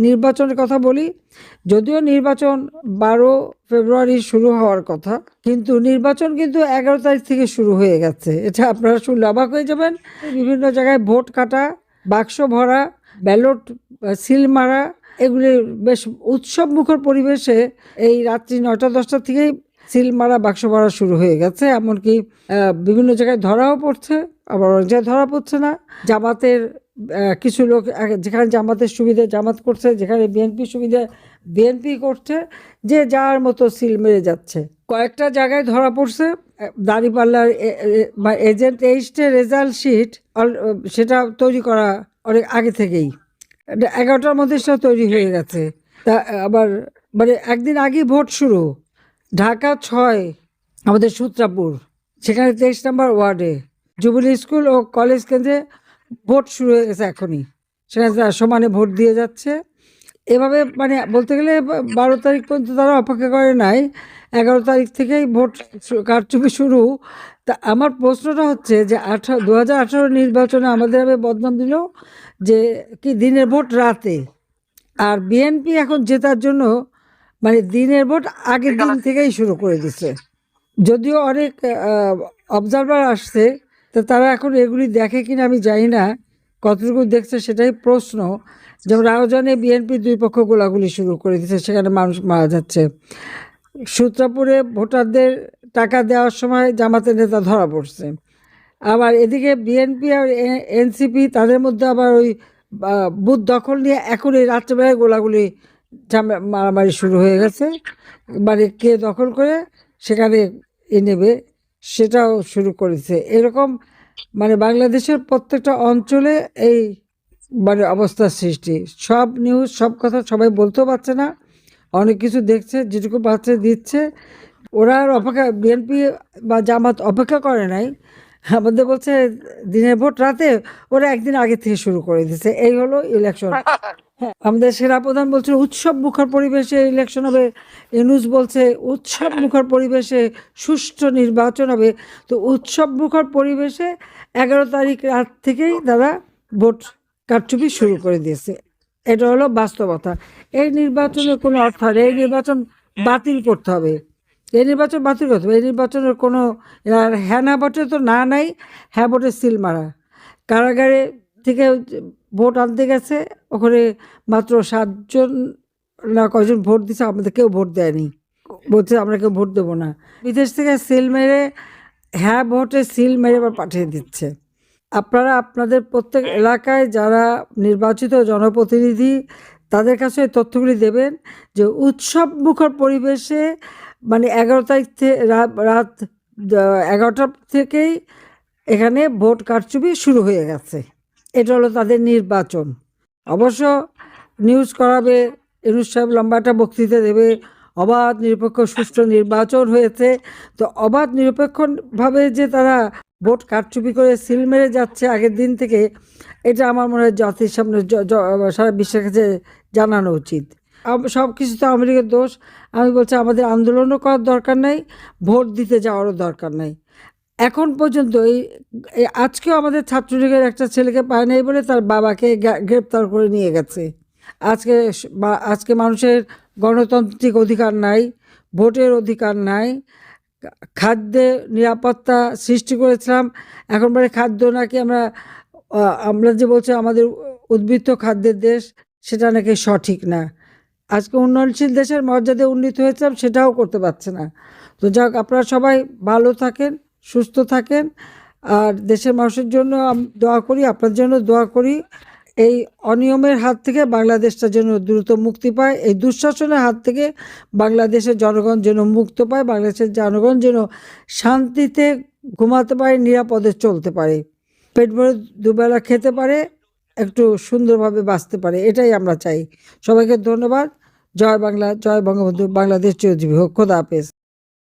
নির্বাচনের কথা বলি। যদিও নির্বাচন 12 ফেব্রুয়ারি শুরু হওয়ার কথা, কিন্তু নির্বাচন কিন্তু 11 তারিখ থেকে শুরু হয়ে গেছে। এটা আপনারা শুনলে অবাক হয়ে যাবেন। বিভিন্ন জায়গায় ভোট কাটা, বাক্স ভরা, ব্যালট সিল মারা, এগুলি বেশ উৎসবমুখর পরিবেশে এই রাত্রি 9টা-10টা থেকেই সিল মারা, বাক্স ভরা শুরু হয়ে গেছে। এমনকি বিভিন্ন জায়গায় ধরাও পড়ছে, আবার অনেক জায়গায় ধরা পড়ছে না। জামাতের কিছু লোক যেখানে জামাতের সুবিধা জামাত করছে, যেখানে বিএনপি সুবিধা বিএনপি করছে, যে যার মতো সিল মেরে যাচ্ছে। কয়েকটা জায়গায় ধরা পড়ছে। দাঁড়িপাল্লার এজেন্ট এইস্টের রেজাল্ট শিট সেটা তৈরি করা অনেক আগে থেকেই, 11টার মধ্যে সেটা তৈরি হয়ে গেছে। তা আবার মানে একদিন আগেই ভোট শুরু। ঢাকা 6 আমাদের সূত্রাপুর, সেখানে 23 নম্বর ওয়ার্ডে জুবিলি স্কুল ও কলেজ কেন্দ্রে ভোট শুরু হয়ে গেছে এখনই। সেখানে সমানে ভোট দিয়ে যাচ্ছে। এভাবে মানে বলতে গেলে 12 তারিখ পর্যন্ত তারা অপেক্ষা করে নাই, 11 তারিখ থেকেই ভোট কারচুপি শুরু। তা আমার প্রশ্নটা হচ্ছে যে 2018 নির্বাচনে আমাদের বদনাম দিল যে কি দিনের ভোট রাতে, আর বিএনপি এখন জেতার জন্য মানে দিনের ভোট আগের দিন থেকেই শুরু করে দিচ্ছে। যদিও অনেক অবজারভার আসছে, তো তারা এখন এগুলি দেখে কিনা আমি জানি না, কতটুকু দেখছে সেটাই প্রশ্ন। যেমন রাউজানে বিএনপি 2 পক্ষ গোলাগুলি শুরু করে দিচ্ছে, সেখানে মানুষ মারা যাচ্ছে। সূত্রাপুরে ভোটারদের টাকা দেওয়ার সময় জামাতের নেতা ধরা পড়ছে। আবার এদিকে বিএনপি আর এনসিপি তাদের মধ্যে আবার ওই বুথ দখল নিয়ে এখন এই রাত্রেবেলায় গোলাগুলি মারামারি শুরু হয়ে গেছে। মানে কে দখল করে সেখানে নেবে সেটাও শুরু করেছে। এরকম মানে বাংলাদেশের প্রত্যেকটা অঞ্চলে এই মানে অবস্থার সৃষ্টি। সব নিউজ সব কথা সবাই বলতেও পারছে না, অনেক কিছু দেখছে, যেটুকু পাচ্ছে দিচ্ছে। ওরা আর অপেক্ষা, বিএনপি বা জামাত অপেক্ষা করে নাই, আমাদের বলছে দিনের ভোট রাতে, ওরা একদিন আগে থেকে শুরু করে দিচ্ছে। এই হলো ইলেকশন। হ্যাঁ, আমাদের সেনাপ্রধান বলছে উৎসব মুখর পরিবেশে ইলেকশন হবে, ইউনূস বলছে উৎসব মুখর পরিবেশে সুষ্ঠু নির্বাচন হবে। তো উৎসব মুখর পরিবেশে 11 তারিখ রাত থেকেই তারা ভোট কারচুপি শুরু করে দিয়েছে। এটা হলো বাস্তবতা। এই নির্বাচনের কোনো অর্থ নেই, এই নির্বাচন বাতিল করতে হবে, এই নির্বাচন বাতিল করতে হবে। এই নির্বাচনের কোনো হ্যাঁ না ভোটে তো না নাই, হ্যাঁ ভোটে সিল মারা। কারাগারে থেকে ভোট আনতে গেছে, ওখানে মাত্র 7 জন না কয়জন ভোট দিছে, আমাদের কেউ ভোট দেয়নি, বলছে আমরা কেউ ভোট দেবো না। বিদেশ থেকে সিল মেরে হ্যাঁ ভোটে সিল মেরে আবার পাঠিয়ে দিচ্ছে। আপনারা আপনাদের প্রত্যেক এলাকায় যারা নির্বাচিত জনপ্রতিনিধি, তাদের কাছে ওই তথ্যগুলি দেবেন যে উৎসব মুখর পরিবেশে মানে 11 তারিখ রাত 11টা থেকেই এখানে ভোট কারচুপি শুরু হয়ে গেছে। এটা হলো তাদের নির্বাচন। অবশ্য নিউজ করাবে, ইউনূস সাহেব লম্বাটা বক্তৃতা দেবে, অবাধ নিরপেক্ষ সুষ্ঠু নির্বাচন হয়েছে। তো অবাধ নিরপেক্ষভাবে যে তারা ভোট কারচুপি করে সিল মেরে যাচ্ছে আগের দিন থেকে, এটা আমার মনে হয় জাতির সামনে সারা বিশ্বের কাছে জানানো উচিত। সব কিছু তো আওয়ামী লীগের দোষ। আমি বলছি আমাদের আন্দোলনও করার দরকার নাই, ভোট দিতে যাওয়ারও দরকার নাই। এখন পর্যন্ত এই আজকেও আমাদের ছাত্রলীগের একটা ছেলেকে পায় নাই বলে তার বাবাকে গ্রেপ্তার করে নিয়ে গেছে। আজকে মানুষের গণতান্ত্রিক অধিকার নাই, ভোটের অধিকার নাই। খাদ্যে নিরাপত্তা সৃষ্টি করেছিলাম, এখন বলে খাদ্য নাকি আমরা যে বলছি আমাদের উদ্বৃত্ত খাদ্যের দেশ, সেটা নাকি সঠিক না। আজকে উন্নয়নশীল দেশের মর্যাদা উন্নীত হয়েছিলাম, সেটাও করতে পারছে না। তো যাক, আপনারা সবাই ভালো থাকেন, সুস্থ থাকেন, আর দেশের মানুষের জন্য দোয়া করি, আপনার জন্য দোয়া করি। এই অনিয়মের হাত থেকে বাংলাদেশটা যেন দ্রুত মুক্তি পায়, এই দুঃশাসনের হাত থেকে বাংলাদেশের জনগণ যেন মুক্ত পায়, বাংলাদেশের জনগণ যেন শান্তিতে ঘুমাতে পারে, নিরাপদে চলতে পারে, পেট ভরে দুবেলা খেতে পারে, একটু সুন্দরভাবে বাঁচতে পারে। এটাই আমরা চাই। সবাইকে ধন্যবাদ। জয় বাংলা, জয় বঙ্গবন্ধু, বাংলাদেশ চিরজীবী হোক। খোদা হাফেজ।